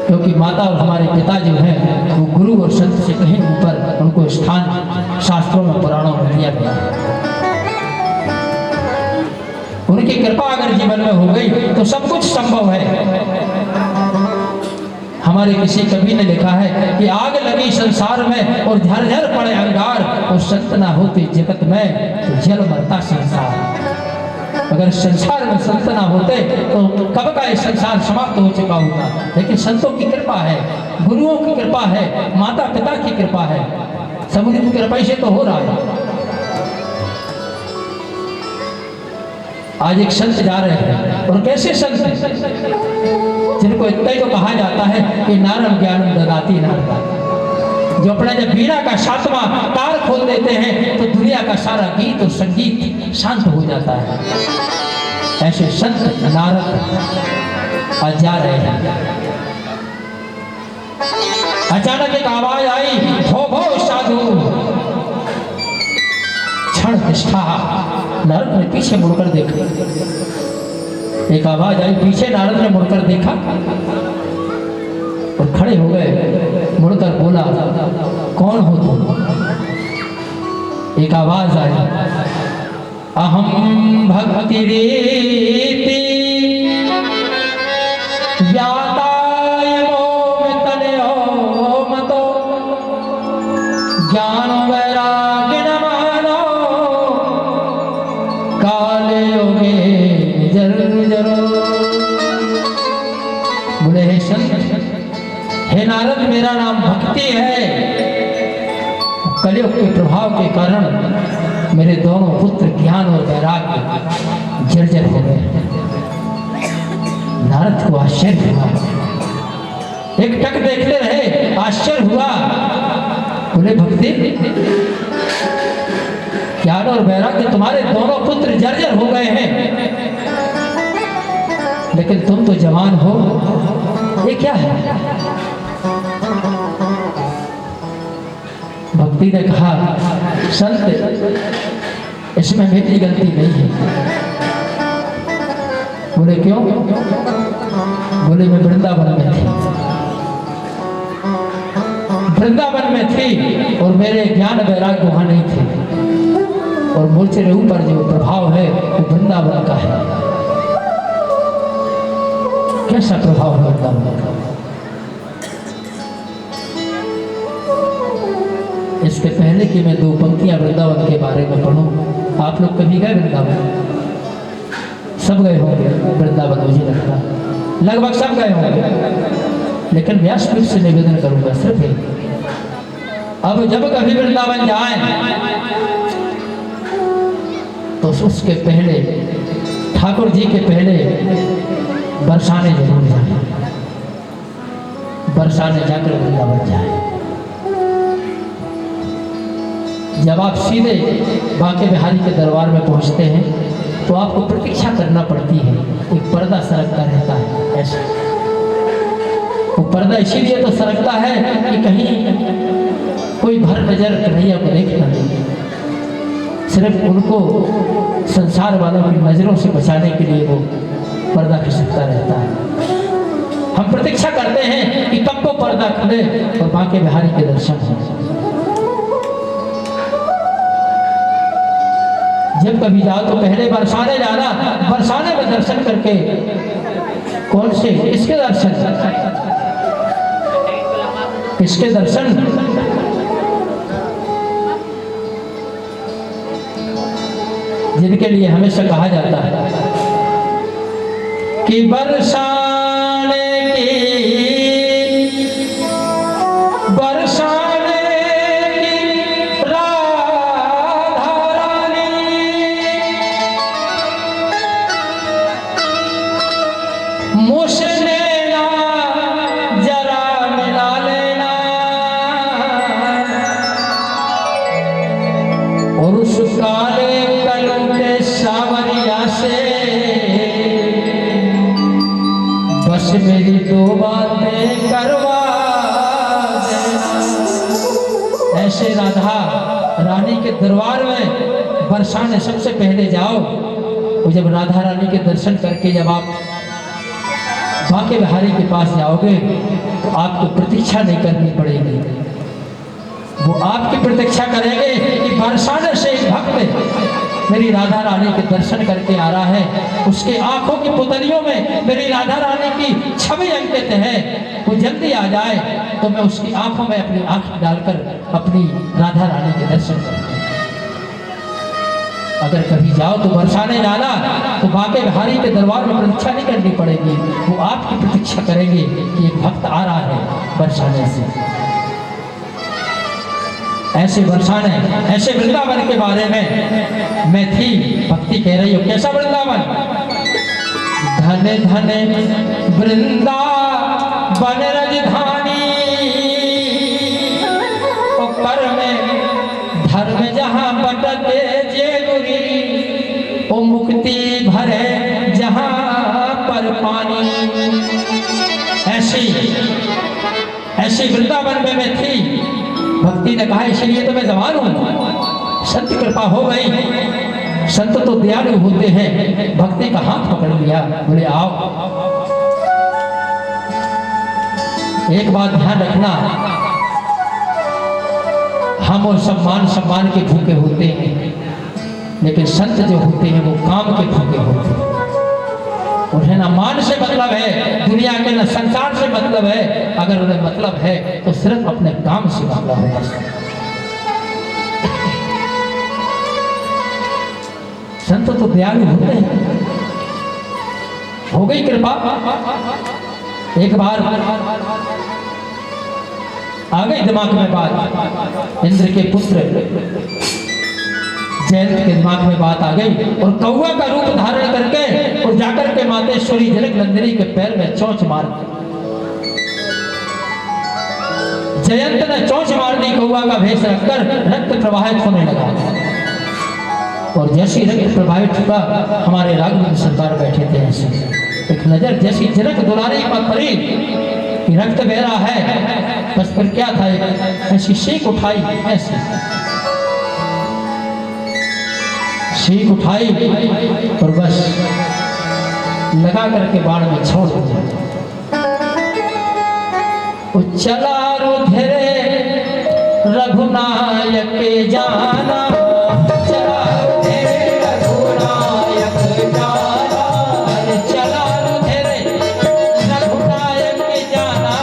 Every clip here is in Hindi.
क्योंकि माता और हमारे पिता जो हैं वो गुरु और संत से कहीं ऊपर उनको स्थान शास्त्रों में पुराणों में दिया गया है। उनकी कृपा अगर जीवन में हो गई तो सब कुछ संभव है। हमारे किसी कवि ने लिखा है कि आग लगी संसार में और झरझर पड़े अंगार, और संत ना होते जगत में तो जल मरता संसार। अगर संसार में संत ना होते तो कब का ये संसार समाप्त हो चुका होता। लेकिन संतों की कृपा है, गुरुओं की कृपा है, माता पिता की कृपा है, समुद्र की कृपा से तो हो रहा है। आज एक संत जा रहे हैं, और कैसे संत जिनको इतना तो कहा जाता है कि नारम ज्ञानम ददाति नारदा, जो अपना जब बीड़ा का सातवां तार खोल देते हैं तो दुनिया का सारा गीत और संगीत शांत हो जाता है। ऐसे संत नारद आज जा रहे हैं। अचानक एक आवाज आई, भो भो साधु क्षण निष्ठा। नारद ने पीछे मुड़कर देखा, एक आवाज आई, पीछे नारद ने मुड़कर देखा और खड़े हो गए। मुड़कर बोला, कौन हो तुम? एक आवाज आई, अहम भक्ति रीति व्याताय मोह तनयो मतो ज्ञान वैराग्य न मानो काले योगे जरूर जरूर। बोले, हे संत, हे नारद, मेरा नाम भक्ति है। कलयुग के प्रभाव के कारण मेरे दोनों पुत्र ज्ञान और वैराग्य जर्जर हो गए। नारद को आश्चर्य हुआ, एक टक देखते रहे, आश्चर्य हुआ। बोले, भक्ति, ज्ञान और वैराग्य, तुम्हारे दोनों पुत्र जर्जर हो गए हैं, लेकिन तुम तो जवान हो, ये क्या है? भक्ति ने कहा, संत, इसमें मेरी गलती नहीं है। बोले, क्यों? बोले, मैं वृंदावन में थी, वृंदावन में थी और मेरे ज्ञान वैराग्य वहां नहीं थे, और मुझसे ऊपर जो प्रभाव है वो वृंदावन का है। कैसा प्रभाव है वृंदावन का? इसके पहले कि मैं दो पंक्तियां वृंदावन के बारे में पढ़ूं, आप लोग कभी गए वृंदावन? सब गए होंगे वृंदावन, मुझे लगता लगभग सब गए होंगे। लेकिन व्यासपीठ से निवेदन करूंगा सिर्फ एक, अब जब कभी वृंदावन जाएं तो उसके पहले ठाकुर जी के पहले बरसाने जरूर जाए, बरसाने जाकर वृंदावन जाए। जब आप सीधे बांके बिहारी के दरबार में पहुंचते हैं तो आपको प्रतीक्षा करना पड़ती है, एक पर्दा सरकता रहता है। ऐसा वो पर्दा इसीलिए तो सरकता है कि कहीं कोई भर नजर कन्हैया को देख न ले, सिर्फ उनको संसार वालों की नजरों से बचाने के लिए वो पर्दा खिसकता रहता है। हम प्रतीक्षा करते हैं कि कब को पर्दा खुले और बांके बिहारी के दर्शन हो। जब कभी जाओ तो पहले बरसाने जाना, बरसाने में दर्शन करके, कौन से, किसके दर्शन? किसके दर्शन? जिनके लिए हमेशा कहा जाता है कि बरसाने की, बरसाने की राधा रानी, मुझसे लेना जरा मिला लेना, और उस काले सावरिया से बस मेरी दो बातें करवा देना। ऐसे राधा रानी के दरबार में बरसाने सबसे पहले जाओ, और जब राधा रानी के दर्शन करके जब आप बांके बिहारी के पास जाओगे तो आपको प्रतीक्षा नहीं करनी पड़ेगी। वो आपकी प्रतीक्षा करेंगे कि बरसाने से एक भक्त मेरी राधा रानी के दर्शन करके आ रहा है, उसके आंखों की पुतलियों में मेरी राधा रानी की छवि अंकित है, वो जल्दी आ जाए तो मैं उसकी आंखों में अपनी आंख डालकर अपनी राधा रानी के दर्शन करूं। अगर कभी जाओ तो बरसाने जाना तो बांके बिहारी के दरबार में प्रतीक्षा नहीं करनी पड़ेगी, वो आपकी प्रतीक्षा करेंगे कि एक भक्त आ रहा है बरसाने से। ऐसे बरसाने, ऐसे वृंदावन के बारे में मैं थी भक्ति कह रही हूँ। कैसा वृंदावन? धन धन वृंदावन राजधानी, ऊपर में धर्म जहाँ बटते जेगुरी, ओ मुक्ति भरे जहाँ पर पानी। ऐसी वृंदावन में मैं थी। भक्ति ने कहा इसलिए तो मैं जवान हूं, संत कृपा हो गई। संत तो दयालु होते हैं, भक्ति का हाथ पकड़ लिया, बोले आओ। एक बात ध्यान रखना, हम और सम्मान के भूखे होते हैं, लेकिन संत जो होते हैं वो काम के भूखे होते हैं। उन्हें ना मान से मतलब है, दुनिया के ना संसार से मतलब है। अगर उन्हें मतलब है तो सिर्फ अपने काम से मतलब है बस। संत तो दयालु होते हैं। हो गई कृपा। एक बार आ गई दिमाग में बात, इंद्र के पुत्र जयंत के दिमाग में बात आ गई और कौवा का रूप धारण करके और जाकर के मातेश्वरी जनक नंदिनी के पैर में चोंच मार दी। जयंत ने चोंच मार दी, कौवा का भेष रखकर रक्त प्रवाहित होने लगा। और जैसी रक्त प्रवाहित हुआ, हमारे राघवेंद्र सरकार बैठे थे ऐसे, एक नजर जैसी जनक दुलारी पर पड़ी कि रक्त बह रहा है, बस फिर क्या था, ऐसी सीख उठाई, ऐसी सीख उठाई और बस लगा करके बाण में छोड़ दिया। चला रुधिरे रघुनायक जाना, चला रुधिरे रघुनायक जाना, चला रुधिरे रघुनायक जाना,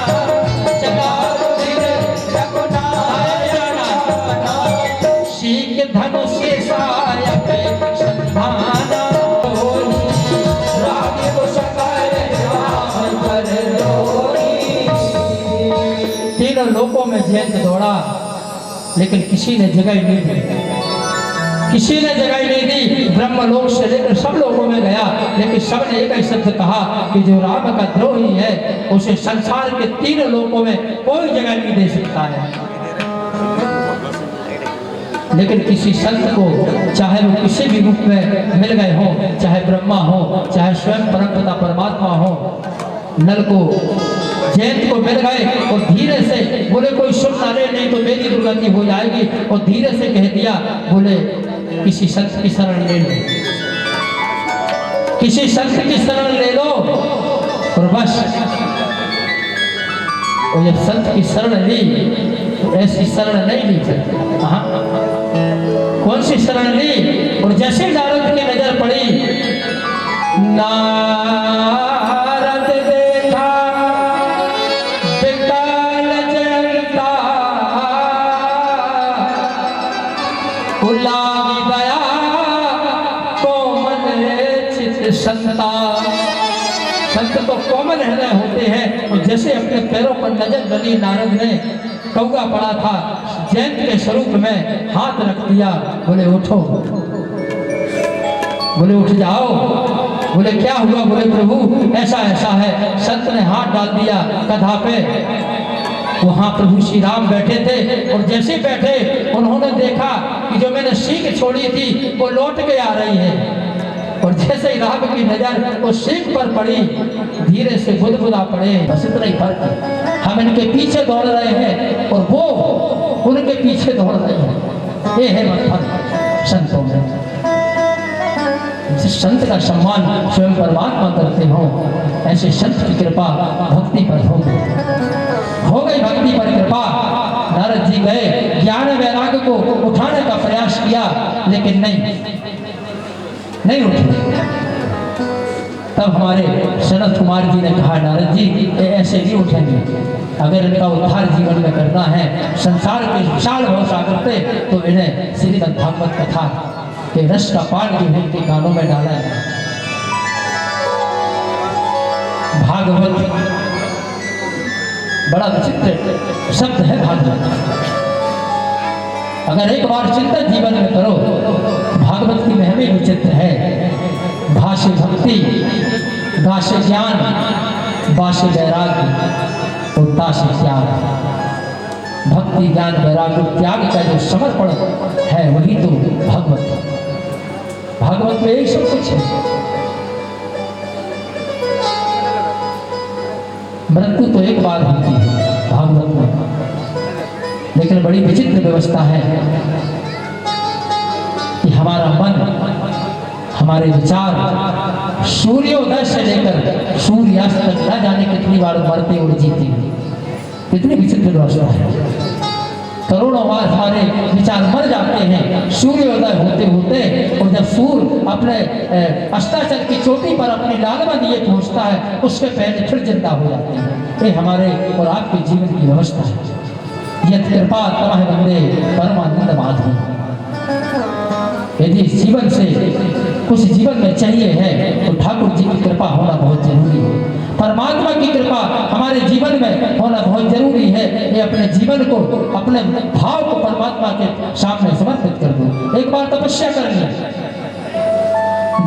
चला रुधिरे रघुनायक जाना। सीख धनुष सायक संधाना, राघव सकल राम कर लोरी। तीनों लोकों में जयंत दौड़ा, लेकिन किसी ने जगह नहीं दी, किसी ने जगह नहीं दी। ब्रह्मलोक से लेकर सब लोगों में गया, लेकिन सब ने एक ही शब्द कहा कि जो राम का द्रोही है उसे संसार के तीनों लोकों में कोई जगह नहीं दे सकता है। लेकिन किसी संत को, चाहे वो किसी भी रूप में मिल गए हो, चाहे ब्रह्मा हो, चाहे स्वयं परमपिता परमात्मा हो, नल को जयंत को मिल गए और धीरे से बोले कोई सुन ना ले, नहीं तो मेरी दुर्गति हो जाएगी, और धीरे से कह दिया, बोले किसी संत की शरण ले लो, किसी संत की शरण ले लो। और बस और जब संत की शरण ली तो ऐसी शरण नहीं ली सकती। कौन सी शरण ली? और जैसे नारद की नजर पड़ी, नारद देखा विकल जयंता, लागी दया कोमल चित संता। संत तो कोमल हृदय होते हैं। और जैसे अपने पैरों पर नजर डाली नारद ने, कौवा पड़ा था, जयंत के स्वरूप में हाथ रख दिया, बोले उठो, बोले उठ जाओ। बोले क्या हुआ? बोले प्रभु ऐसा ऐसा है। संत ने हाथ डाल दिया कधा पे, वहां प्रभु श्री राम बैठे थे, और जैसे बैठे उन्होंने देखा कि जो मैंने सीख छोड़ी थी वो लौट के आ रही है। और जैसे ही राम की नजर वो सीख पर पड़ी, धीरे से बुदबुदा पड़े। बस इतना ही फर्क है, हम इनके पीछे दौड़ रहे हैं और वो उनके पीछे दौड़ रहे हैं। ये है फर्क संतों में। जिस संत का सम्मान स्वयं परमात्मा करते हो, ऐसे संत की कृपा भक्ति पर हो गई भक्ति पर कृपा। नारद जी गए, ज्ञान वैराग्य को उठाने का प्रयास किया, लेकिन नहीं उठे। तब हमारे सनत कुमार जी ने कहा, नारद जी ऐसे नहीं उठेंगे, अगर इनका उद्धार जीवन में करना है संसार के विशाल भवसागर से, तो इन्हें श्रीमद् भागवत कथा के रस का पान जो है इनके कानों में डाला है। भागवत बड़ा विचित्र शब्द है भागवत। अगर एक बार चिंतन जीवन में करो, भागवत की महिमा विचित्र है। भाष्य भक्ति, भाष्य ज्ञान, भाष्य वैराग्य और ताष्य त्याग। भक्ति ज्ञान वैराग्य त्याग का जो समर्पण है वही तो भागवत है। भागवत में एक सब कुछ है। मृत्यु तो एक बार होती है भागवत में, लेकिन बड़ी विचित्र व्यवस्था है कि हमारा मन, हमारे विचार सूर्योदय से लेकर सूर्यास्त तक न जाने कितनी बार मरते और जीते हैं। कितनी विचित्र व्यवस्था है। करोड़ों बार हमारे विचार मर जाते हैं सूर्योदय होते होते, और जब सूर्य अपने अस्ताचल की चोटी पर अपनी लालमा दिए पहुंचता है, उसके पहले फिर जिंदा हो जाते हैं। ये हमारे और आपके जीवन की व्यवस्था है। यह कृपा तमह बंदे परमानंद माधव। यदि जीवन से कुछ जीवन में चाहिए है तो ठाकुर जी की कृपा होना बहुत जरूरी है। परमात्मा की कृपा हमारे जीवन में होना बहुत जरूरी है। ये अपने जीवन को, अपने भाव को परमात्मा के सामने समर्पित कर दो। एक बार तपस्या कर लिया,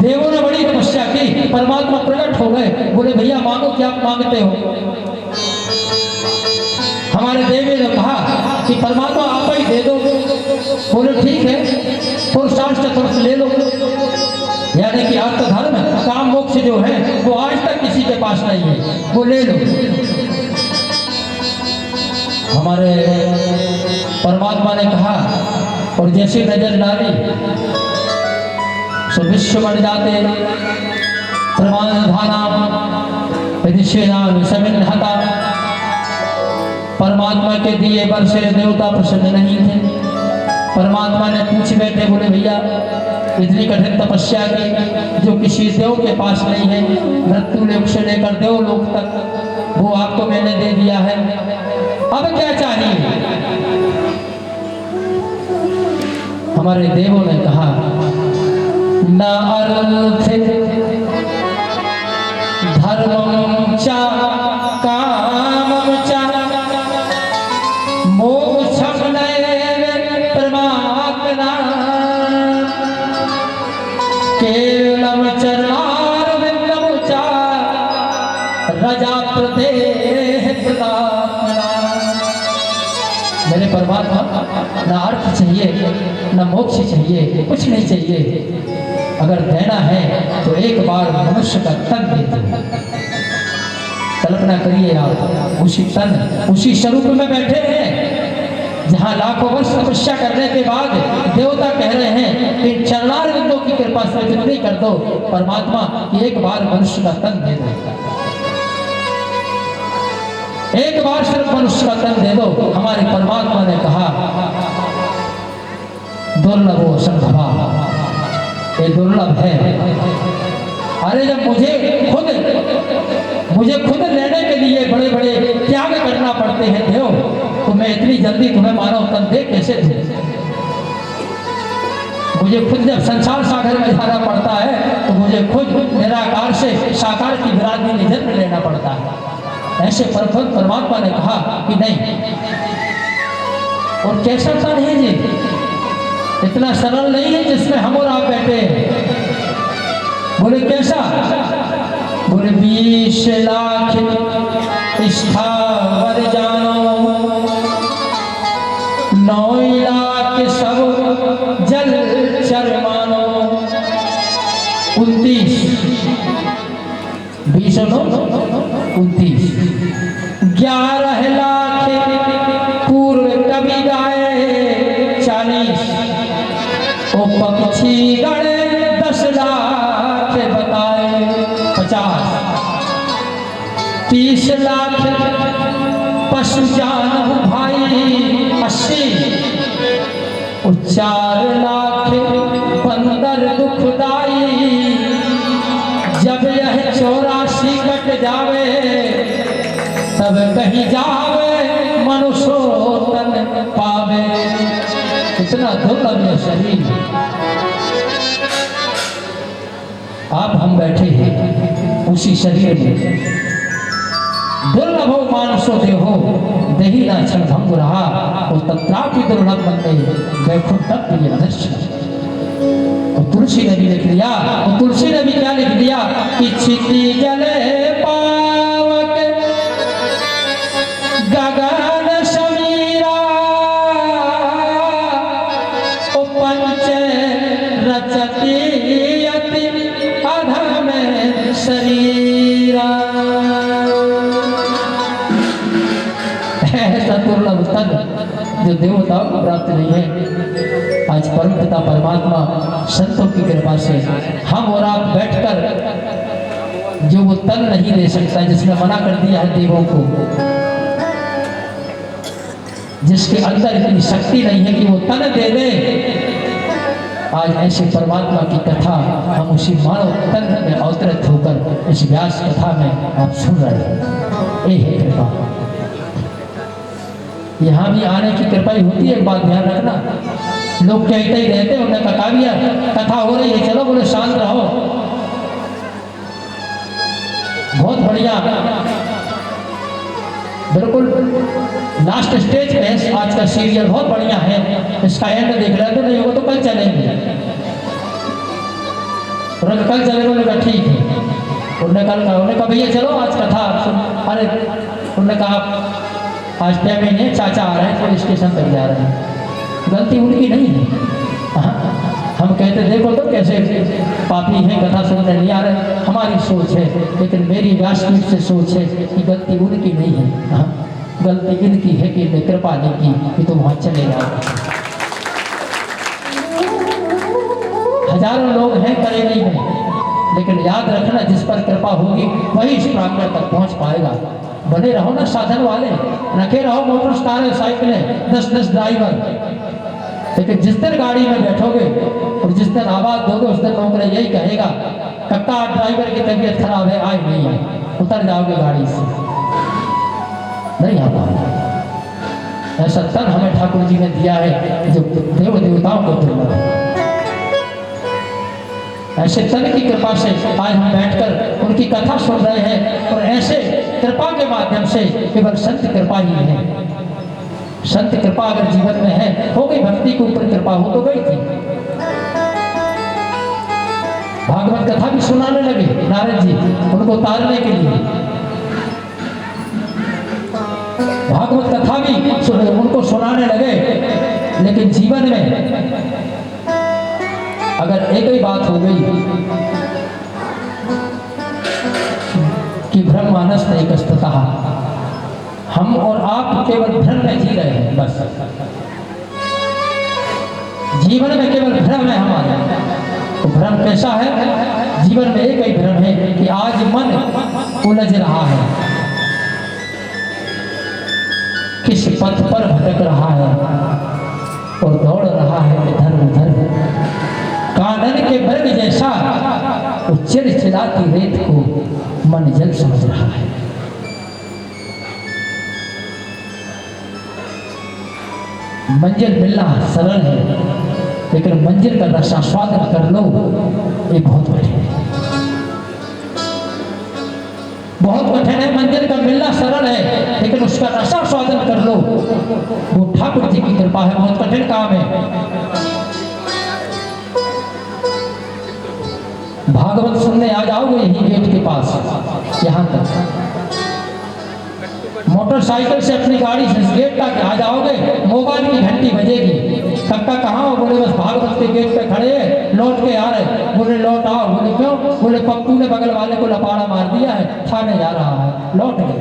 देवों ने बड़ी तपस्या की, परमात्मा प्रकट हो गए, बोले भैया मांगो क्या मांगते हो। हमारे देवी ने कहा कि परमात्मा आप ही दे दो। बोले ठीक है, पुरुषार्थ चतुर्थ ले लो। यानी कि अर्थ धर्म काम मोक्ष जो है वो आज तक किसी के पास नहीं है, वो ले लो। हमारे परमात्मा ने कहा, और जैसे नजर डाली सो विश्व बढ़ जाते परमात्मा के दिए वर से देवता प्रसन्न नहीं थे। परमात्मा ने पूछ बैठे, बोले भैया इतनी कठिन तपस्या की जो किसी देव के पास नहीं है, मृत्यु लोक से लेकर देवलोक तक, वो आपको मैंने दे दिया है, अब क्या चाहिए। हमारे देवों ने कहा, न अर्थ धर्मं च कामं च मोक्षं नैव परमात्मना केवलं चरणारविन्दं च रजा प्रदेह प्रदात्मना। मेरे परमात्मा, न अर्थ चाहिए न मोक्ष चाहिए, कुछ नहीं चाहिए। अगर देना है तो एक बार मनुष्य का तन दे दो। कल्पना करिए आप, उसी तन, उसी स्वरूप में बैठे हैं जहाँ लाखों वर्ष तपस्या करने के बाद देवता कह रहे हैं कि चरणारविंदों की कृपा से जितनी कर दो परमात्मा कि एक बार मनुष्य का तन दे दो, एक बार सिर्फ मनुष्य का तन दे दो। हमारे परमात्मा ने कहा, दुर्लभो संभवा, ये दुर्लभ है। अरे जब मुझे खुद लेने के लिए बड़े बड़े त्याग करना पड़ते हैं देव, तो मैं इतनी जल्दी तुम्हें मानव तन दे कैसे दूं। मुझे खुद जब संसार सागर में जाना पड़ता है तो मुझे खुद निराकार से साकार की विराट में जन्म लेना पड़ता है। ऐसे परमात्मा ने कहा कि नहीं। और कैसा तन है जी, इतना सरल नहीं है जिसमें हम और आप बैठे हैं। बोले कैसा? बोले 20 लाख स्थावर जानो, 9 लाख सब जल चर मानो। 29 20 29 11 लाख पूर्व कवि गाए, 40 ओ पक्षी गण 10 लाख 30 लाख पशु जान भाई 80 और 4 लाख बंदर दुखदाई। जब यह 84 कट जावे तब कहीं जावे मनुष्य तन पावे। इतना दुर्लभ यह शरीर। आप हम बैठे हैं उसी शरीर में। दुर्लभो मानसो देहो देही ना क्षण भंग रहा और तत्रापि दुर्लभ बंदे वैकुंठ प्रिय दर्शन। और तुलसी नबी लिख दिया, और तुलसी नबी क्या लिख दिया कि क्षिति जले पावक गगन समीरा ओ पंच रचती अति अधम शरीरा। ऐसा दुर्लभ तन जो देवताओं को प्राप्त नहीं है, आज परम पिता परमात्मा संतों की कृपा से हम और आप बैठकर जो वो तन नहीं दे सकता, जिसने मना कर दिया है देवों को, जिसके अंदर इतनी शक्ति नहीं है कि वो तन दे दे, आज ऐसे परमात्मा की कथा हम उसी मानव तन में अवतरित होकर इस व्यास कथा में आप सुन रहे हैं। ये है कृपा। यहाँ भी आने की कृपा ही होती है। एक बात ध्यान रखना, लोग कहते ही रहते हैं, उन्हें कहा भी कथा हो रही है चलो, बोले शांत रहो। बहुत बढ़िया, बिल्कुल लास्ट स्टेज पे है आज का सीरियल, बहुत बढ़िया है। इसका एंड देख रहे तो नहीं होगा तो कल चलेंगे। उन्होंने कल चलेंगे, उन्होंने कहा ठीक है। उन्होंने कहा भैया चलो आज कथा सुन। अरे उन्होंने कहा आज टाइम नहीं है, चाचा आ रहे हैं, पुलिस स्टेशन तक जा रहे हैं। गलती उनकी नहीं है। हम कहते देखो तो कैसे पापी हैं, कथा सुनने नहीं आ रहे, हमारी सोच है। लेकिन मेरी वास्तविक से सोच है कि गलती उनकी नहीं है, गलती इनकी है कि इन्हें कृपा नहीं की कि तुम वहाँ चले जाओ। हजारों लोग हैं करेली में, लेकिन याद रखना जिस पर कृपा होगी वही इस प्रांगण तक पहुँच पाएगा। बने रहो ना साधन वाले, रखे रहो मोटर साइकिलें 10-10 ड्राइवर, लेकिन जिस दिन गाड़ी में बैठोगे और जिस दिन आवाज दोगे उस दिन नौकरी यही कहेगा कक्का ड्राइवर की तबीयत खराब है, आज नहीं है, उतर जाओगे गाड़ी से, नहीं आ पाओगे। ऐसा तन हमें ठाकुर जी ने दिया है जो देव देवताओं को दुर्लभ है। ऐसे तन की कृपा से आज हम बैठकर उनकी कथा सुन रहे हैं, और ऐसे कृपा के माध्यम से केवल संत कृपा ही है। संत कृपा अगर जीवन में है, हो गई, भक्ति के ऊपर कृपा हो तो गई थी। भागवत कथा भी सुनाने लगे नारद जी उनको तारने के लिए। भागवत कथा भी उनको सुनाने लगे, लेकिन जीवन में अगर एक ही बात हो गई कि ब्रह्मानस एक स्तः, हम और आप केवल भ्रम में जी रहे हैं, बस जीवन में केवल भ्रम है हमारा। तो भ्रम कैसा है? जीवन में एक ही भ्रम है कि आज मन उलझ रहा है, किस पथ पर भटक रहा है और दौड़ रहा है इधर उधर। कानन के मृग जैसा वो चिलचिलाती रेत को मन जल समझ रहा है। मंजिल मिलना सरल है, लेकिन मंजिल का रसास्वादन कर लो ये बहुत कठिन है, बहुत कठिन है। मंजिल का मिलना सरल है, लेकिन उसका रसास्वादन कर लो वो ठाकुर जी की कृपा है, बहुत कठिन काम है। भागवत सुनने आ जाओगे यही गेट के पास, यहाँ तक मोटरसाइकिल से अपनी गाड़ी से गेट तक आ जाओगे, मोबाइल की घंटी बजेगी, कक्का कहाँ हो? बोले बस भागवत के गेट पे खड़े हैं, लौट के आ रहे। बोले लौट आओ। बोले क्यों? बोले पप्पू ने बगल वाले को लपाड़ा मार दिया है, थाने जा रहा है। लौट गए,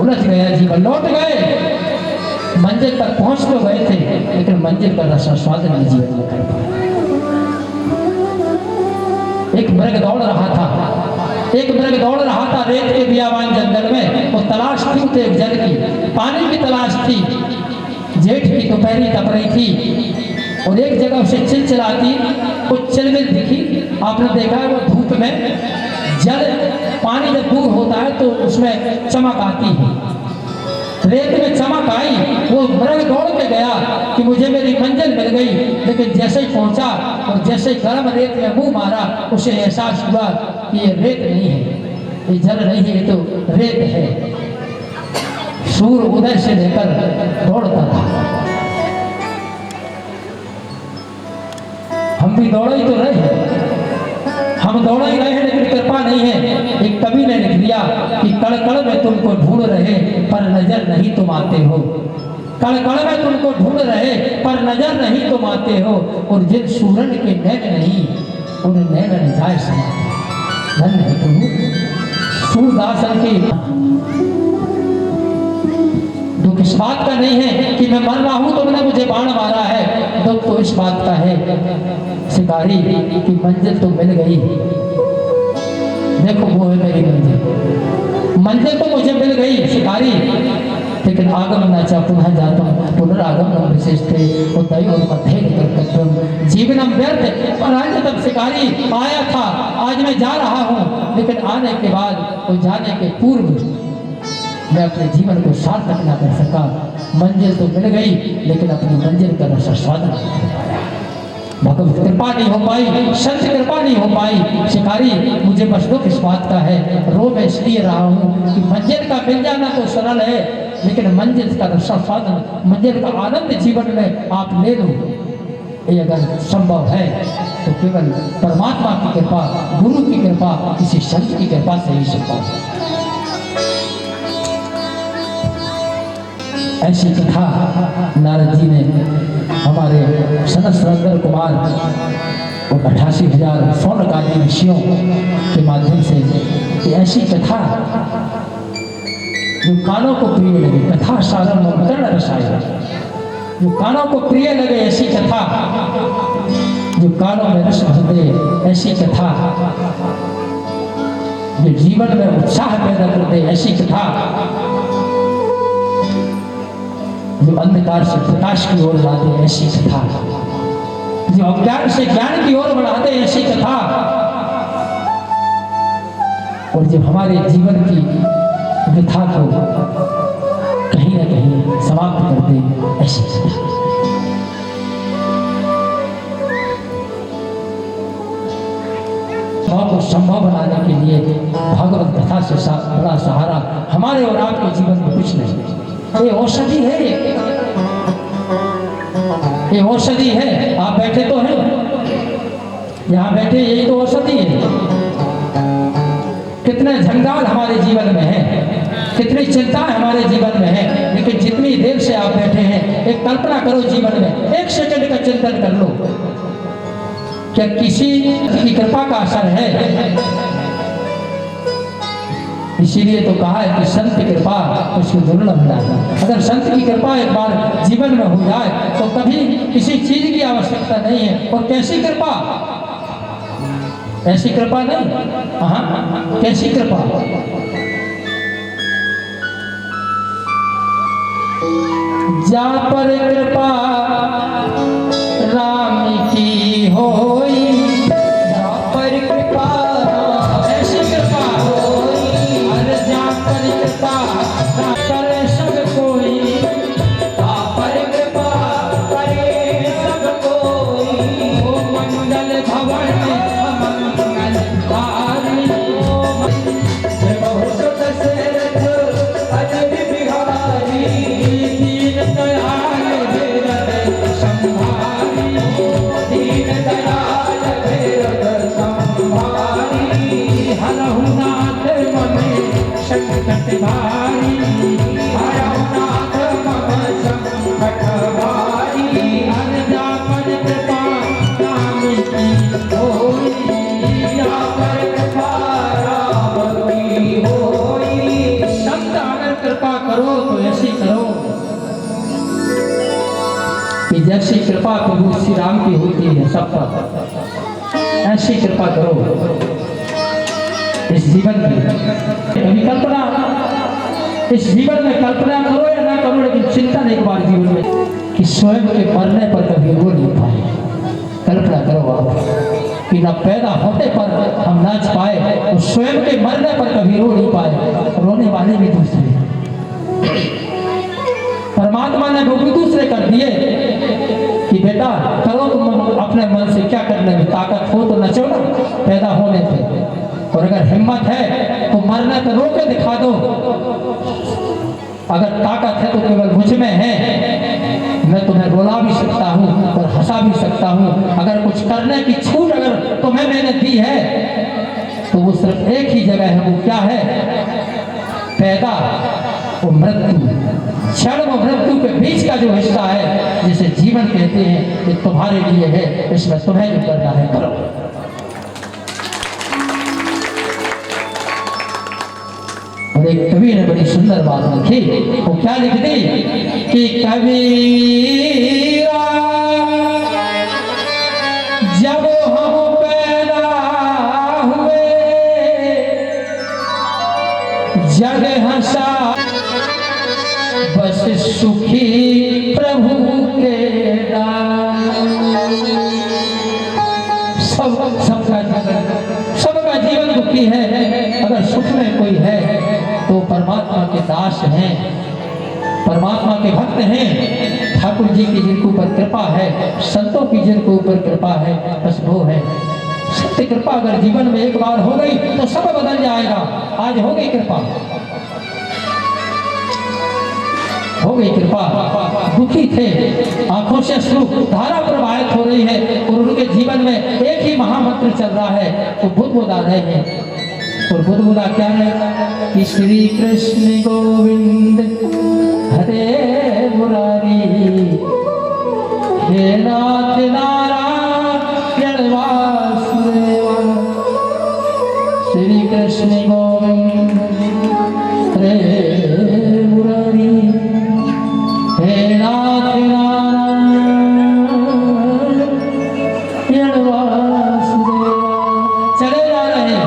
उलझ गया जीवन, लौट गए। मंजिल तक पहुंच तो गए थे, लेकिन मंजिल का रसास्वादन नहीं जीवन में कर पाए। एक मृग दौड़ रहा था, एक मृग दौड़ रहा था रेत के बियाबान जंगल में। वो तलाश थी उसे एक जल की, पानी की तलाश थी। जेठ की दोपहरी तप रही थी और एक जगह उसे चिलचिलाती कुछ चिलमिल दिखी। आपने देखा है वो धूप में जल पानी जब दूर होता है तो उसमें चमक आती है। रेत में चमक आई, वो मृग दौड़ के गया कि मुझे मेरी मंजिल मिल गई। लेकिन जैसे ही पहुंचा और जैसे ही गर्म रेत में मुंह मारा, उसे एहसास हुआ कि ये रेत नहीं है, ये जल नहीं है, ये तो रेत है। सूर्य उदय से लेकर दौड़ता रहा। हम भी दौड़ ही तो रहे हैं, हम दौड़ ही रहे हैं, लेकिन कृपा नहीं है। एक कवि ने लिख दिया कि कड़ कड़ में तुमको ढूंढ रहे पर नजर नहीं तुम आते हो। कड़ कड़ में तुमको ढूंढ रहे पर नजर नहीं तुम आते हो। और जिन सूरन के नैन नहीं उन नैन न जाए समाते। धन्य है प्रभु। सूरदासन की दुख इस बात का नहीं है कि मैं मर रहा हूं तुमने मुझे बाण मारा है। दुख तो इस बात का है शिकारी की मंजिल तो मिल गई। देखो वो है मेरी मंजिल, मंजिल तो मुझे मिल गई शिकारी। लेकिन आगम न चा पुनः जातम पुनरागमनम विशेषते उदय और मध्य कर्तव्यम जीवनम व्यर्थ। और आज तब शिकारी आया था, आज मैं जा रहा हूँ, लेकिन आने के बाद और जाने के पूर्व मैं अपने जीवन को सार्थक न कर सका। मंजिल तो मिल गई लेकिन अपनी मंजिल का रस स्वाद नहीं कर पाया। भगवत कृपा नहीं हो पाई, संत कृपा नहीं हो पाई। शिकारी मुझे बस दुख इस बात का है, रो मैं इसलिए रहा हूँ कि मंजिल का मिल जाना तो सरल है, लेकिन मंजिल का रस स्वाद, मंजिल का आनंद जीवन में आप ले लो, ये अगर संभव है तो केवल परमात्मा की कृपा, गुरु की कृपा, किसी संत की कृपा से ही संभव है। ऐसी कथा नारद जी ने हमारे सनत सुरेंद्र कुमार और 88,000 स्वर्णकाली ऋषियों के माध्यम से ऐसी कथा जो कानों को प्रिय लगे, कथा सारम कर्ण रसायन, जो कानों को प्रिय लगे ऐसी कथा, जो कानों में रस भर दे ऐसी कथा, जो जीवन में उत्साह पैदा कर दे ऐसी कथा, जो अंधकार से प्रकाश की ओर ला दे ऐसी कथा, जो अज्ञान से ज्ञान की ओर बढ़ा दे ऐसी कथा, और जो हमारे जीवन की व्यथा को कहीं ना कहीं समाप्त कर दे ऐसी कथा। को संभव बनाने के लिए भागवत कथा से बड़ा सहारा हमारे और आपके जीवन में कुछ नहीं। ये औषधि है, ये औषधि है। आप बैठे तो हैं, यहाँ बैठे, यही तो औषधि है। कितने झंझाट हमारे जीवन में है, कितनी चिंताएं हमारे जीवन में है, लेकिन जितनी देर से आप बैठे हैं, एक कल्पना करो जीवन में, एक सेकंड का चिंतन कर लो, क्या किसी की कृपा का असर है? इसीलिए तो कहा है कि संत की कृपा उसको दुर्लभ है। अगर संत की कृपा एक बार जीवन में हो जाए तो कभी किसी चीज की आवश्यकता नहीं है। और कैसी कृपा? ऐसी कृपा नहीं, हाँ कैसी कृपा? जा पर कृपा राम की होई, जा पर कृपा ऐसी कृपा होई, अरे जा पर कृपा करे सब कोई, जा पर कृपा करे सब कोई। ओ मंगल भवन मंगल हारी, बहुत दशरथ अजब बिहारी, दीन दयाल भैरव संभारी, दीन दयाल भैरव संभारी, हरहु नाथ ममे संकट भारी, हरहु नाथ ममे संकट भारी। हर जा पर कृपा राम की होई, जा पर कृपा राम की होई। संत अगर कृपा करो तो ऐसी करो कि जैसी कृपा प्रभु श्री राम की होती है सब पर, ऐसी कृपा करो। इस जीवन में कभी कल्पना, इस जीवन में कल्पना करो या ना करो, लेकिन चिंतन एक बार जीवन में कि स्वयं के मरने पर कभी रो नहीं पाए। कल्पना करो आप कि न पैदा होने पर हम नाच पाए और स्वयं के मरने पर कभी रो नहीं पाए। रोने वाले भी दूसरे, परमात्मा ने वो भी दूसरे कर दिए कि बेटा करो तुम अपने मन से, क्या करने में ताकत हो तो नचो ना पैदा होने पे, और अगर हिम्मत है तो मरने पे रो के दिखा दो। अगर ताकत है तो केवल मुझ में है, मैं तुम्हें रुला भी सकता हूँ और हंसा भी सकता हूँ। अगर कुछ करने की छूट अगर तुम्हें मैंने दी है तो वो सिर्फ एक ही जगह है, वो क्या है? पैदा और मृत्यु, क्षण और मृत्यु के बीच का जो हिस्सा है जिसे जीवन कहते हैं, ये तुम्हारे लिए है, इसमें तुम्हें जो करना है करो। और एक कवि ने बड़ी सुंदर बात लिखी, वो क्या लिख दी कि कबीरा जब हम पैदा हुए जग हंसा, बस सुखी प्रभु के नाम। सबका जीवन दुखी है, अगर सुख में कोई है तो परमात्मा के दास हैं, परमात्मा के भक्त हैं, ठाकुर जी की जिनके ऊपर कृपा है, संतों की जिनके ऊपर कृपा है, बस वो है। सत्य कृपा अगर जीवन में एक बार हो गई तो सब बदल जाएगा। आज हो गई कृपा, हो गई कृपा। दुखी थे, आंखों से अश्रु धारा प्रवाहित हो रही है और उनके जीवन में एक ही महामंत्र चल रहा है, वो बुदबुदा रहे हैं। और बुदबुदा क्या है कि श्री कृष्ण गोविंद हरे मुरारी, हे नाथ नारायण वासुदेव। श्री कृष्ण गोविंद हरे मुरारी, हे नाथ नारायण वासुदेव। चले जा रहे हैं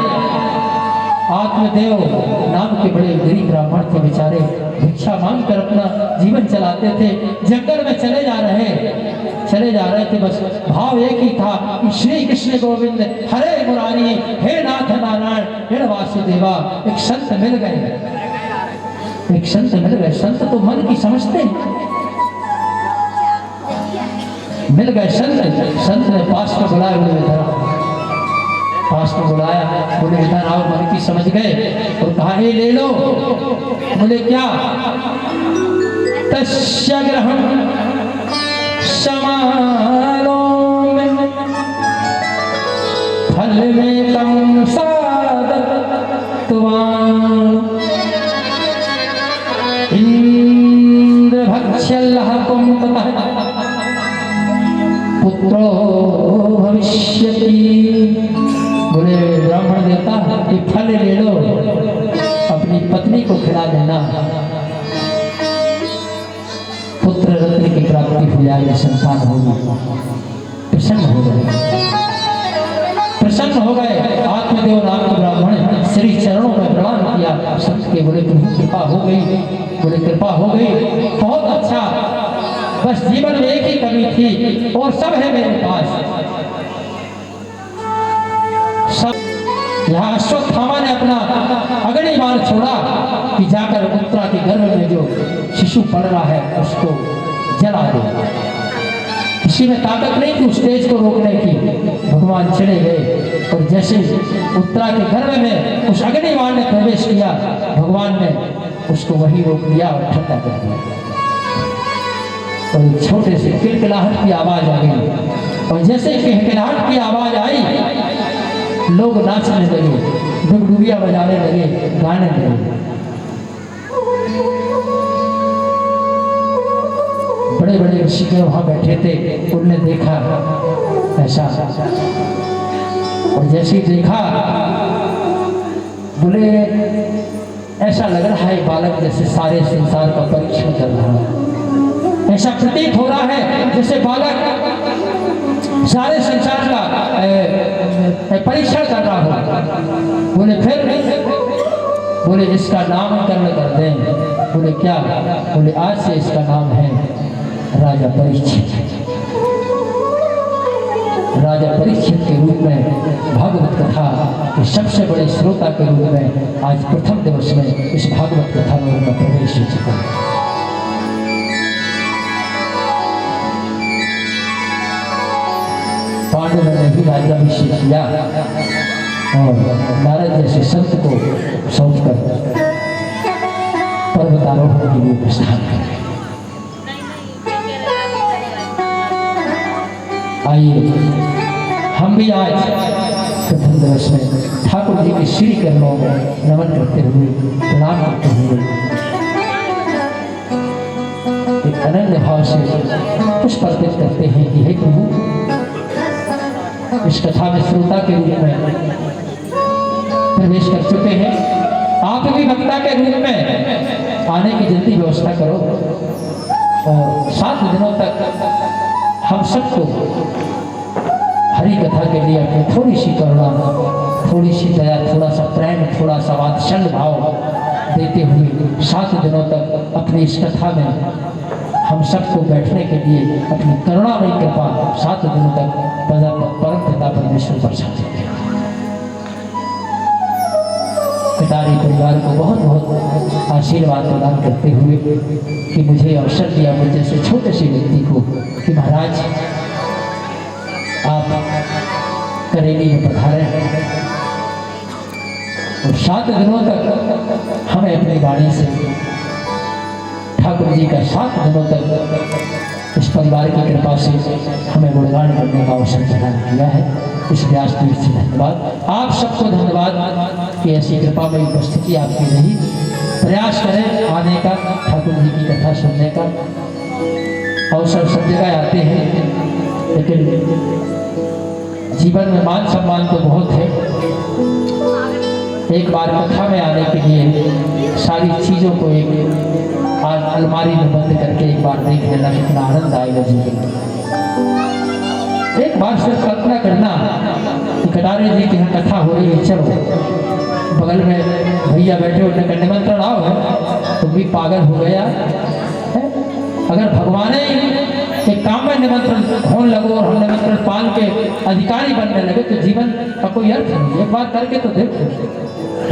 आत्मदेव नाम के बड़े गरीब ब्राह्मण थे बेचारे, भिक्षा मांग कर अपना जीवन चलाते थे। जंगल में चले जा रहे थे, बस भाव एक ही था कि श्री कृष्ण गोविंद हरे मुरारी, हे नाथ नारायण वासुदेवा। एक संत मिल गए, संत तो मन की समझते हैं। मिल गए संत ने पास में बुलाया, पास में बुलाया, बोले विधान आओ, मन की समझ गए और कहा हे ले लो। बोले क्या? तस्य ग्रहं समालो में फल में कम सादत्वान् इंद्र भक्ष्यल्लः पुंतः पुत्रो भविष्यति। बोले ब्राह्मण देवता ये फल ले लो, अपनी पत्नी को खिला देना, पुत्र रत्न की प्राप्ति हो जाएगी, संतान होगी। प्रसन्न हो गए आत्मदेव नाम के ब्राह्मण श्री चरणों में प्रणाम किया। संत के बोले प्रभु कृपा हो गई, बोले कृपा हो गई, बहुत अच्छा। बस जीवन में एक ही कमी थी और सब है मेरे पास। यहाँ अश्वत्थामा ने अपना अग्नि बाण छोड़ा कि जाकर उत्तरा के गर्भ में जो शिशु पड़ रहा है उसको जला दे। किसी में ताकत नहीं थी उस तेज को रोकने की। भगवान चले गए और जैसे उत्तरा के गर्भ में उस अग्नि बाण ने प्रवेश किया, भगवान ने उसको वही रोक दिया और ठंडा कर दिया। और छोटे से किलकिलाहट की आवाज आ गई, और जैसे किलकिलाहट की आवाज आई लोग नाचने लगे, डुगडुगिया बजाने लगे, गाने लगे। बड़े बड़े ऋषि वहां बैठे थे, उनने देखा ऐसा, और जैसे ही देखा बोले ऐसा लग रहा है बालक जैसे सारे संसार का परीक्षण कर रहा है। ऐसा प्रतीत हो रहा है जैसे बालक सारे संसार का परीक्षण कर रहा हूँ। बोले फिर? बोले इसका नामकरण कर दें। बोले क्या? बोले आज से इसका नाम है राजा परीक्षित। राजा परीक्षित के रूप में भागवत कथा के सबसे बड़े श्रोता के रूप में आज प्रथम दिवस में इस भागवत कथा में उनका प्रवेश हो चुका है। पांडवों ने भी राज्याभिषेक किया और नारद जैसे संत को सौंपकर पर्वतारोहण के लिए प्रस्थान कर। आइए हम भी आज प्रथम दिवस में ठाकुर जी के श्री चरणों में नमन करते हुए प्रणाम करते हुए एक अनन्य भाव से कुछ अर्पित करते हैं कि हे प्रभु, इस कथा में श्रोता के रूप में प्रवेश कर चुके हैं, आप भी वक्ता के रूप में आने की जल्दी व्यवस्था करो और 7 दिनों तक हम सबको हरि कथा के लिए अपनी थोड़ी सी करुणा, थोड़ी सी दया, थोड़ा सा प्रेम, थोड़ा सा वात्सल्य भाव देते हुए 7 दिनों तक अपनी इस कथा में हम सबको बैठने के लिए अपनी करुणामयी कृपा 7 दिनों तक परम पिता परमेश्वर बरसा देते हैं। पितारी परिवार को बहुत बहुत आशीर्वाद प्रदान करते हुए कि मुझे अवसर दिया मुझे जैसे छोटे से व्यक्ति को कि महाराज आप करेली में पधारे और 7 दिनों तक हमें अपनी वाणी से ठाकुर जी का 7 दिनों तक इस परिवार की कृपा से हमें गुणगान करने का अवसर प्रदान किया है। इस व्यास तीर्थ से धन्यवाद। आप सबको धन्यवाद कि ऐसी कृपा में उपस्थिति आपकी रही। प्रयास करें आने का, ठाकुर जी की कथा सुनने का। अवसर सब जगह आते हैं लेकिन जीवन में मान सम्मान तो बहुत है। एक बार कथा में आने के लिए सारी चीज़ों को एक अलमारी में बंद करके एक बार देख लेना, कितना आनंद आएगा जीवन में। एक बार सिर्फ कल्पना करना कि कटारे जी की यहाँ कथा हो रही है, चलो बगल में भैया बैठे उन्होंने कहा निमंत्रण आओ है, तुम भी पागल हो गया है। अगर भगवान के काम में निमंत्रण होने लगो और हम निमंत्रण पाल के अधिकारी बनने लगे तो जीवन का कोई अर्थ नहीं। एक बार करके तो देखो,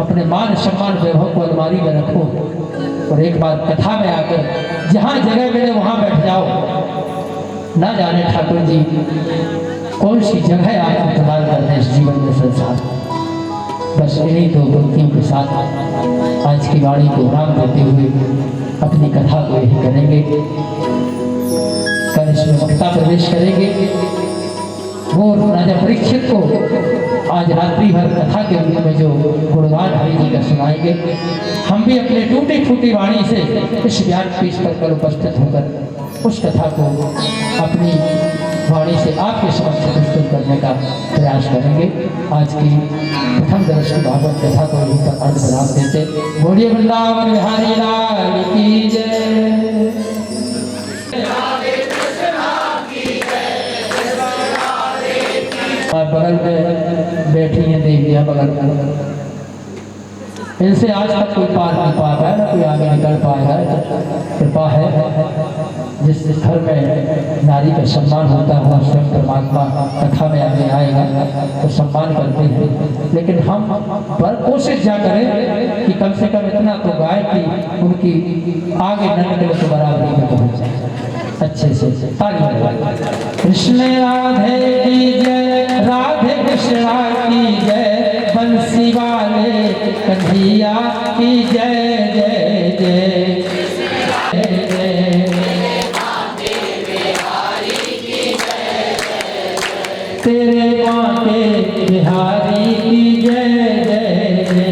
अपने मान सम्मान वैभव को अलमारी में रखो और एक बार कथा में आकर जहाँ जगह मिले वहाँ बैठ जाओ। ना जाने ठाकुर जी कौन सी जगह आपको प्रदान करते हैं इस जीवन में संसार। बस इन्हीं 2 पंक्तियों के साथ आज की वाणी को राम देते हुए अपनी कथा को यही करेंगे। कल इसमें वक्ता प्रवेश करेंगे। वो राजा परीक्षित को आज रात्रि भर कथा के रूप में जो गुणगान हरि जी का सुनाएंगे, हम भी अपने टूटी फूटी वाणी से इस व्यासपीठ पर कल उपस्थित होकर उस कथा को अपनी वाणी से आपके समक्ष प्रस्तुत करने का प्रयास करेंगे। आज की प्रथम दिवस की भागवत कथा को यहीं पर अर्ध विराम देते। बोलिए वृंदावन बिहारी लाल की जय। बगल में बैठी हैं देवियाँ बगल में, इनसे आज तक कोई पार नहीं पाता है, ना कोई आगे निकल पाएगा। कृपा है जिस घर में नारी का सम्मान होता हुआ स्वयं परमात्मा कथा में आगे आएगा तो सम्मान करते हैं। लेकिन हम पर कोशिश जा करें कि कम से कम इतना तो गाय कि उनकी आगे न निकले तो बराबरी में पहुँच जाए। अच्छे से कृष्ण राधे की जय, राधे कृष्णा की जय, बंसी वाले कन्हैया की जय जय जय जय जय। तेरे बांके बिहारी की जय जय जय।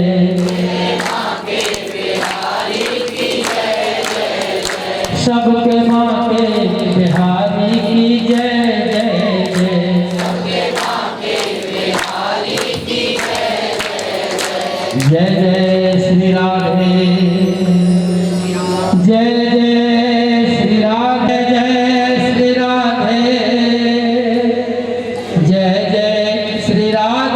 सबके माँ के बिहारी की जय जय जय। जय जय श्री राधे, जय जय श्री राधे, जय श्री राधे, जय जय श्री राधे।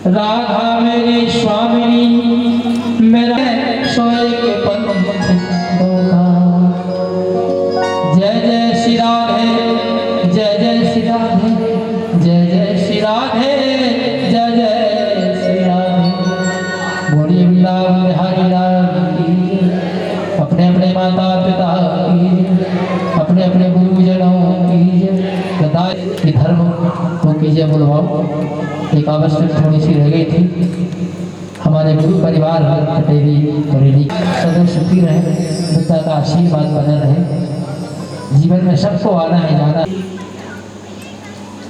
राधा मेरी स्वामिनी मेरा सोए के पंथों का। जय जय श्री राधे, जय जय श्री राधे, जय जय श्री राधे, जय जय श्री राधे। बोलिए वृंदावन बिहारी लाल की। अपने अपने माता पिता की, अपने अपने गुरुजनों की, कि धर्म को कीजिए बुलवाओ। एक आवश्यक थोड़ी सी रह गई थी। हमारे गुरु परिवार पटेली बरेली सदैव सुखी रहे, बुद्धा का आशीर्वाद बना रहे। जीवन में सबको आना है जाना।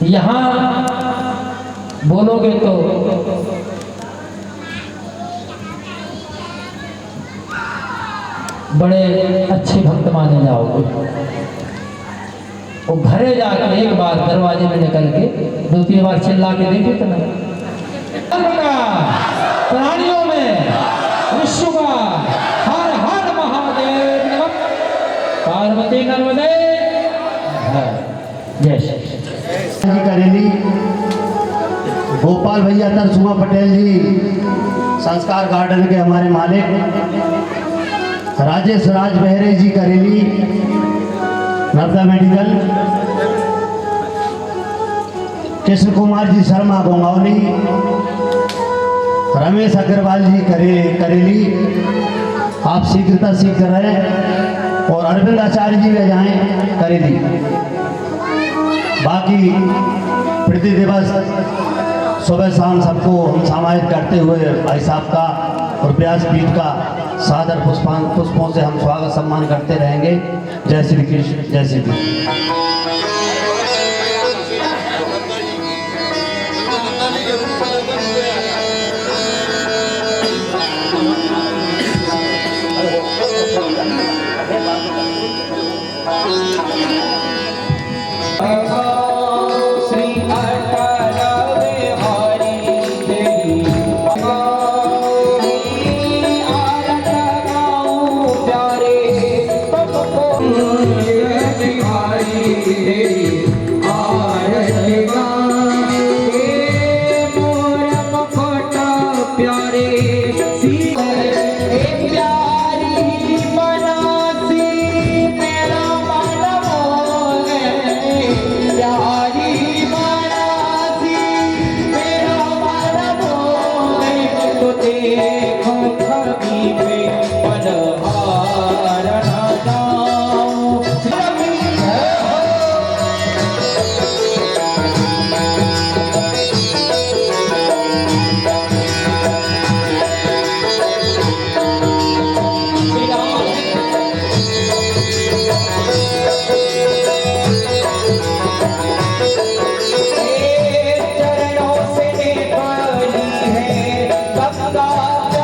यहाँ बोलोगे तो बड़े अच्छे भक्त माने जाओगे। वो घरे जाकर एक बार दरवाजे में निकल के 2-3 बार चिल्ला के देखे तो नहीं। प्राणियों में विश्व का हर हर महादेव नमः। पार्वती नर्मदे जय श्री करेली। गोपाल भैया तरसुमा पटेल जी संस्कार गार्डन के हमारे मालिक। राजेश राज बहरे जी करेली नर्मदा मेडिकल। कृष्ण कुमार जी शर्मा गोंगावली। रमेश अग्रवाल जी करेली। आप शीघ्रता शीघ्र रहें। और अरविंद आचार्य जी वे जाएं करेली। बाकी प्रति दिवस सुबह शाम सबको हम समाहित करते हुए भाई साहब का और व्यासपीठ का सादर पुष्पों से हम स्वागत सम्मान करते रहेंगे। जय श्री कृष्ण, जय श्री कृष्ण। चरणों से निकाली है गंगा।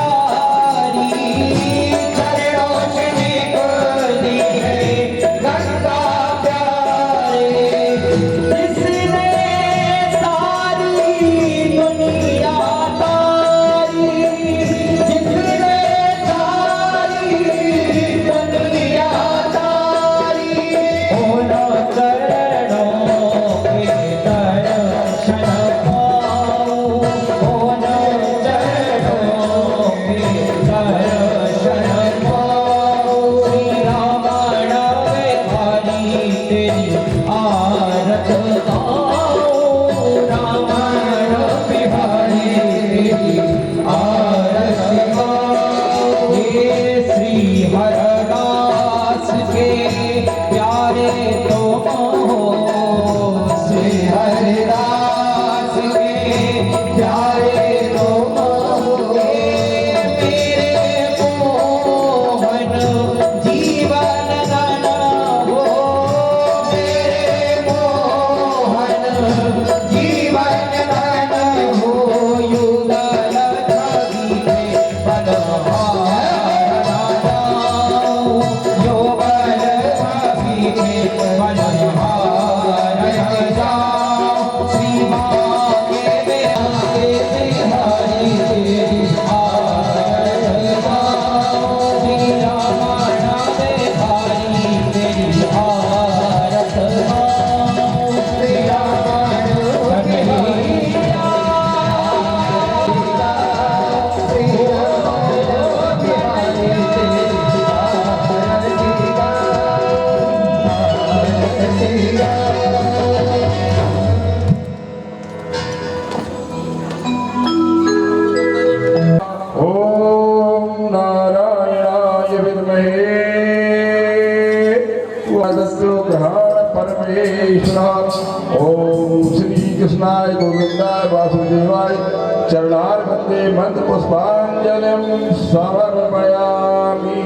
वंदे मंत्र पुष्पांजलिम समर्पयामि।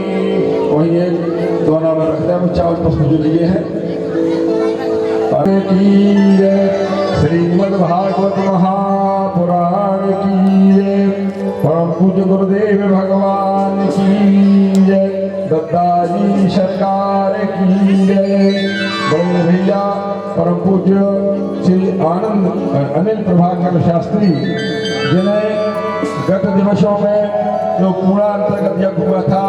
वही एक दोनों में रखते हैं चावल पुष्प जो लिए हैं की जय। श्रीमद् भागवत महापुराण की जय। परम पूज्य गुरुदेव भगवान की जय। दत्ताजी सरकार की जय। बड़े भैया परम पूज्य श्री आनंद अनिल प्रभाकर शास्त्री जिन्हें गत दिवसों में जो पूरा अंतर्गत यज्ञ हुआ था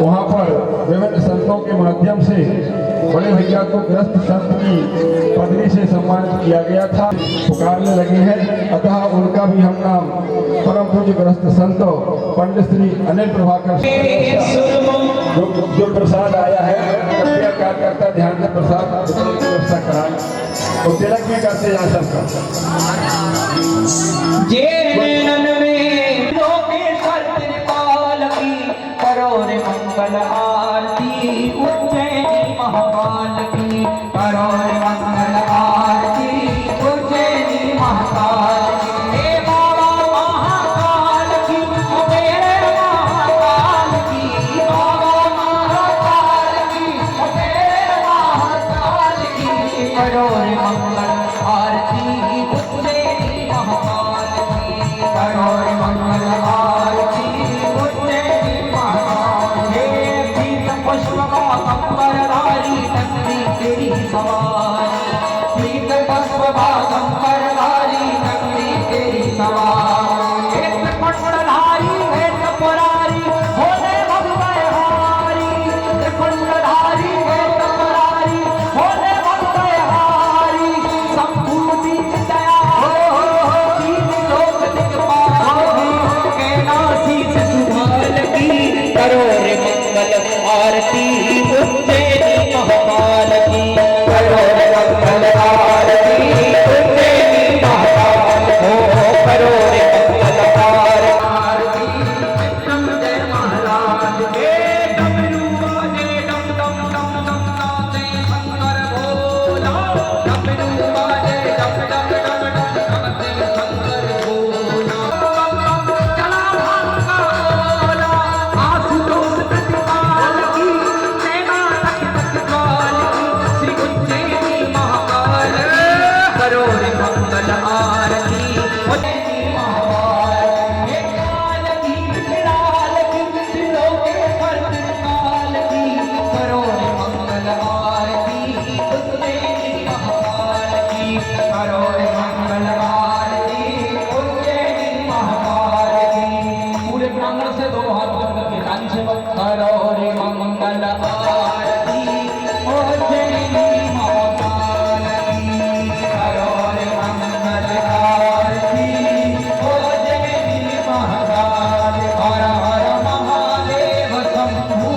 वहाँ पर विभिन्न संतों के माध्यम से बड़े भैया को ग्रस्त संत की पदवी से सम्मानित किया गया था, पुकारने लगे हैं। अतः उनका भी हम नाम परम पूज्य ग्रस्त संत पंडित श्री अनिल प्रभाकर जो प्रसाद आया है कृपया कार्यकर्ता ध्यान से प्रसाद की व्यवस्था कराएं और तिलक भी करते हैं सबका। करोरे मंगल आरती उज्जैनी महाकाल की। करोरे मंगल आरती उज्जैनी महाकाल की। हे बाबा महाकाल की मेरे महाकाल की। बाबा महाकाल की मेरे महाकाल की। करोरे मंगल आरती उज्जैनी महाकाल की। करोरे मंगल आरती कंबरधारी टंगरी तेरी सवार। प्रीत पुष्प कंबरधारी टंगरी तेरी सवार। एक कुंडधारी है तपरारी होने भगवहारी। कुंडधारी है तपरारी होने भगवहारी। संपूर्ण दया हो तीन लोक दिक्पाल के नासी से सुभाल की। करोरे मंगल आरती उज्जैनी महाकाल की। करोरे मंगल आरती उज्जैनी महाकाल हो। करोरे मंगल आरती विक्रम जय महाराज के। डमरू बाजे डम डम डम डम नाचे शंकर भोला। डमरू बाजे डम डम डम डम नाचे शंकर भोला। चला भांग का भोला आशुतोष प्रतिपाल की। सेना तख्तपाल की श्री उज्जैनी महाकाल की। करोरे मंगल आरती उज्जैनी महाकाल की। काल की विकराल की त्रिलोकेश्वर काल की। करोरे मंगल आरती उज्जैनी महाकाल की। करोरे मंगल आरती उज्जैनी महाकाल की। पूरे प्रांगण से दो हाथ जोड़ करके कान से करोरे मंगल आरती उज्जैनी महाकाल की। करोरे मंगल आरती उज्जैनी महाकाल। हर हर महादेव शंभु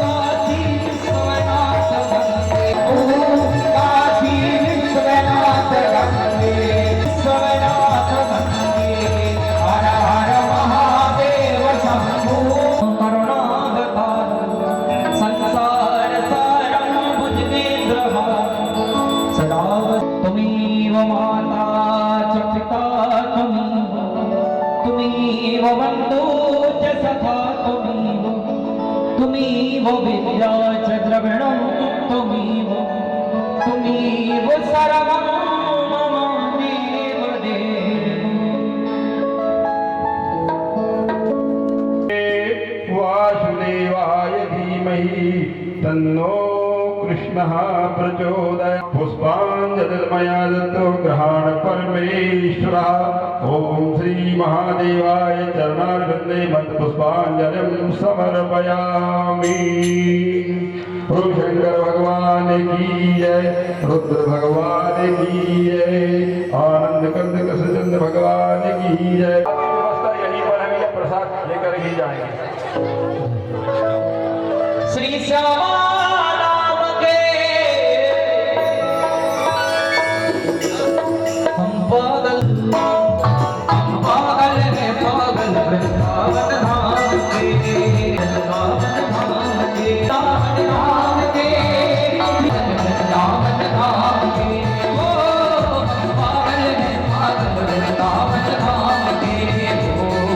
काशी विश्वनाथ गंगे। काशी विश्वनाथ गंगे विश्वनाथ गंगे। हर हर महादेव शंभु करुणावतार। संसार सारं भुजगेन्द्रहार। सदा तुमीव माता च पिता तुमीव। तुमीव बन्धु च सखा तुमीव। तुमीव विद्या च द्रविणं तुमीव। तुमीव सर्वं मम देव देव। वासुदेवाय धीमहि तन्नो कृष्णः प्रचोदयात्। पुष्पांजलिर्मया दत्तो गृहाण परमेश्वरः। ओम श्री महादेवाय चरणारविन्दे मंत्र पुष्पांजलिं समर्पयामि। शंकर भगवान की जय। रुद्र भगवान की जय। आनंद कंद कृष्णचंद्र भगवान की जय। व्यवस्था यहीं पर हम ये प्रसाद लेकर ही जाएंगे। श्री श्यामा नाम के हम पागल है पागल वृंदावन धाम के। वृंदावन धाम के धाम के वृंदावन धाम के। ओ हम पागल है पागल वृंदावन धाम के। ओ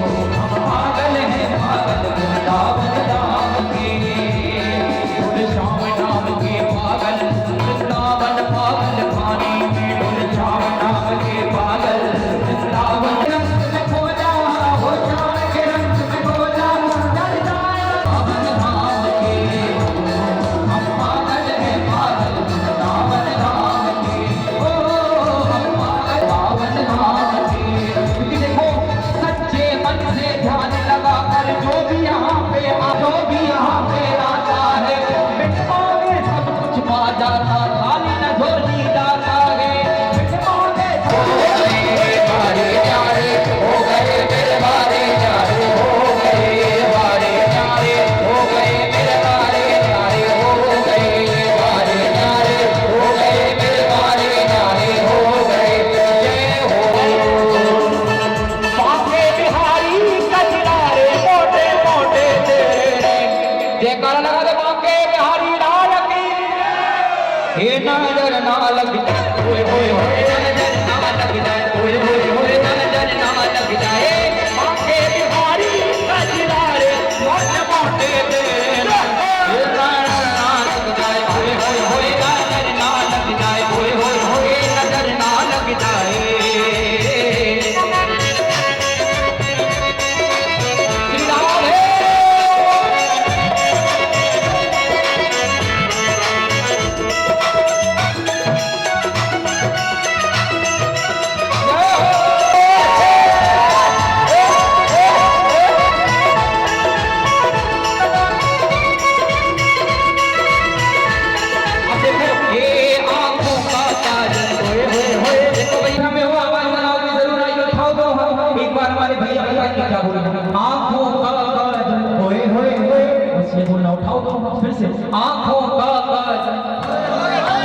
क्या बोलना, आंखों का काजल, होए होए होए, बस ये बोलना, उठाओ तो फिर से, आंखों का काजल,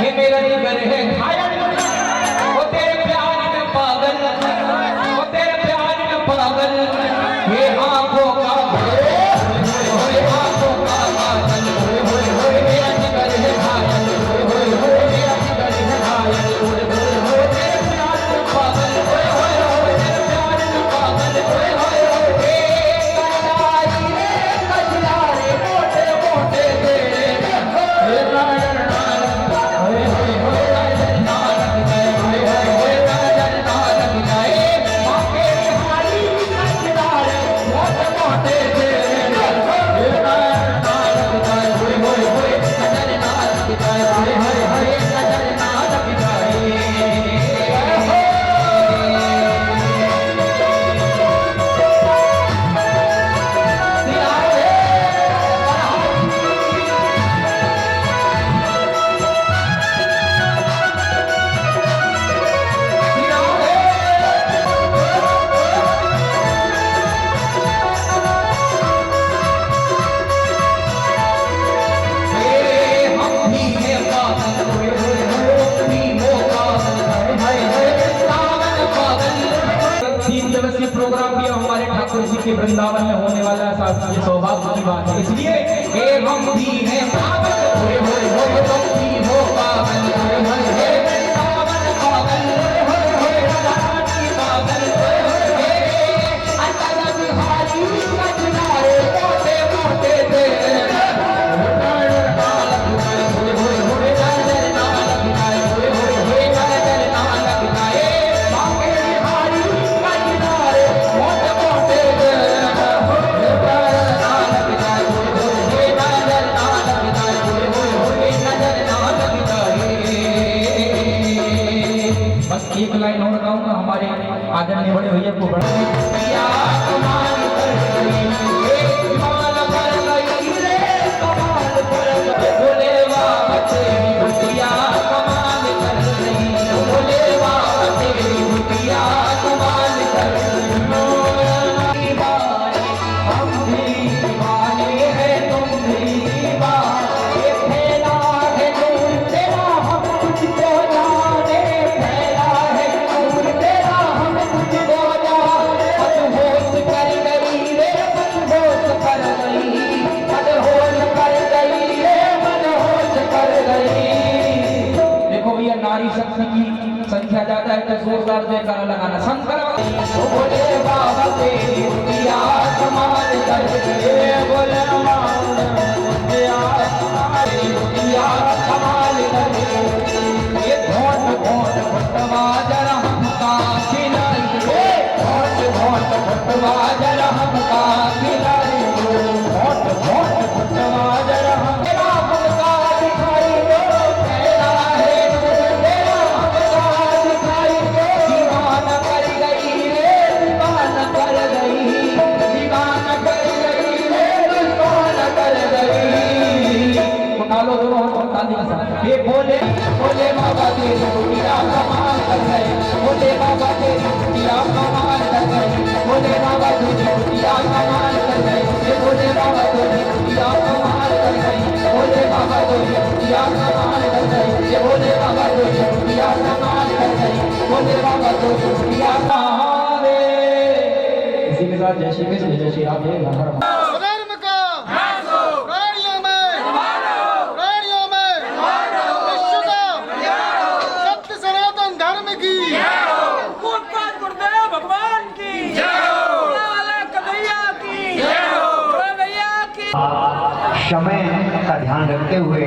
ये मेरा जिगर है घायल, वो तेरे प्यार में पागल, वो तेरे प्यार में पागल, ये आंखों का आंखों का काजल, होए होए होए, मेरा जिगर है घायल, होए होए होए, मेरा जिगर है घायल, होए होए होए, तेरे प्यार में पागल, होए होए होए, तेरे प्यार में पागल, होए होए होए, कजरारी रे कजरारे, मोटे मोटे तेरे, होए नजर ना होए होए होए, नजर ना लग जाए, होए होए होए, नजर ना लग जाए, बाके बिहारी कजरारे, मोटे मोटे तेरे, होए नजर ना लग जाए, होए होए होए, नजर ना लग जाए, होए होए होए, नजर ना लग जाए। प्रोग्राम भी हमारे ठाकुर जी के वृंदावन में होने वाला है, शास्त्रीय सौभाग्य की बात है, इसलिए हम भी हैं पागल, होए होए होए, तुम भी हो पागल, होए होए होए, वृंदावन पागल, होए होए होए, रानी पागल, होए होए होए, अटल बिहारी कजरारे, मोटे मोटे तेरे, नजर ना लग जाए, होए होए होए, नजर ना लग जाए, होए होए होए, नजर ना लग जाए, बाके बिहारी कजरारे, मोटे मोटे तेरे, नजर ना लग जाए, होए होए होए, नजर ना लग जाए, होए होए होए, नजर ना लग जाए। बस एक लाइन और गाऊंगा, हमारे आदरणीय बड़े भैया को बड़ा या कमाल कर गई, कमाल कर गई रे, कमाल कर गई, बोले बाबा तेरी बुटिया कमाल कर गई, बोले बाबा तेरी बुटिया कमाल कर गई, दीवाने हम भी दीवाने हैं, तुम भी दीवाने, फैला है नूर तेरा हम तुझको जाने, फैला है नूर तेरा हम तुझको जाने, मदहोश कर गई रे, मदहोश कर गई, मदहोश कर गई रे, मदहोश कर गई। देखो भैया, नारी शक्ति की संख्या ज्यादा है तो जोरदार जयकारा लगाना, शंकर बोले बाबा तेरी बुटिया कमाल कर गए, बोले बुटिया कमाल कर गए, ये घोट घोट घुटवा जरा हमका खिलाइए, घोट घोट घुटवा जरा हमका खिलाइए, घोट घोट घुटवा जरा हमका दिखाई दो, तेरा है तेरा हमका दिखाई दो, दीवाना कर गई रे, दीवाना कर गई, दीवाना कर गई रे, दीवाना कर गई। उठा लो दोनों हाथ, ताली के साथ, ये बोले बोले बाबा तेरी बुटिया कमाल कर गई, बोले बाबा तेरी बुटिया कमाल कर गई, बोले बाबा तेरी बुटिया कमाल कर गई, ये बोले बाबा तेरी बुटिया कमाल कर गई, बोले बाबा तेरी बुटिया कमाल कर गई, ये बोले बाबा तेरी बुटिया कमाल कर गई, बोले बाबा तेरी बुटिया कमाल। इसी के साथ जय श्री कृष्ण, जय श्री राधे, हर हर धर्म का प्राणियों में विश्व का सत्य सनातन धर्म की पूजपाठ गुरुदेव भगवान की लाला कन्हैया की कन्हैया की। समय का ध्यान रखते हुए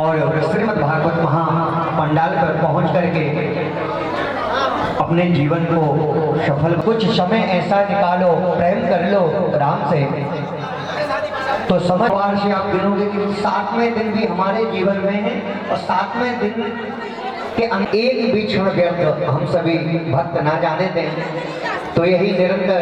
और श्रीमद् भागवत महापंडाल पर पहुंच करके अपने जीवन को सफल, कुछ समय ऐसा निकालो, प्रेम कर लो राम से, तो समझदार से आप गिनोगे कि 7वें दिन भी हमारे जीवन में है, और 7वें दिन के एक भी क्षण व्यर्थ हम सभी भक्त ना जाने दें, तो यही निरंतर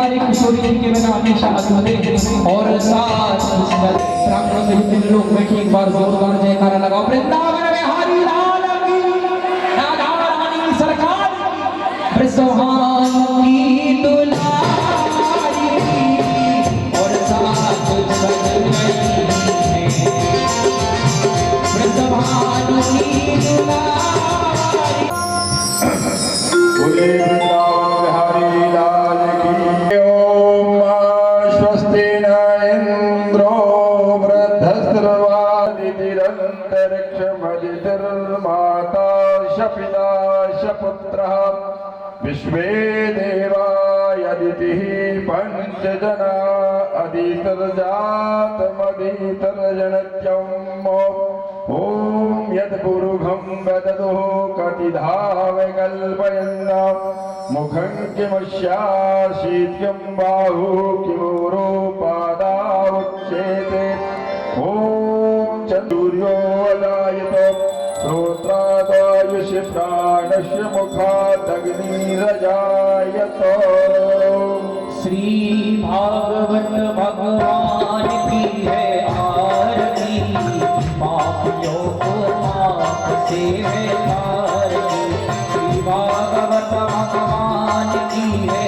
हमारे किशोरी जी के बिना हमेशा अधूरे और साथ ब्राह्मणों सहित लोग बैठे एक बार जोरदार जयकारा लगाओ। वृंदावन में हरि लाल की, राधा रानी सरकार की, ब्रजमोहन की दुलारी और साथ सज गई ब्रजमोहन की दुलारी। बोले वृंदावन बिहारी लाल की। ओम स्वस्ति न इंद्रो वृद्धस्रवादितिरन्तरिक्षमदितिर्माता शपिता शपुत्रः विश्वे देवा यदितिः पञ्चजना अदितिर्जातमदितिर्जनत्यम्। ॐ यत्पुरुषं वदतुः कतिधा वैकल्पयन् मुखं किमस्यासीत्यं बाहुः किमूरो पादावक्षेते। ॐ चन्द्रूर्यो अजायत श्रोत्रादायुषि प्राणस्य मुखादग्निरजायत। श्री भागवत भगवान की है आरती, पापियों को पाप से है तारती। श्री भागवत भगवान की है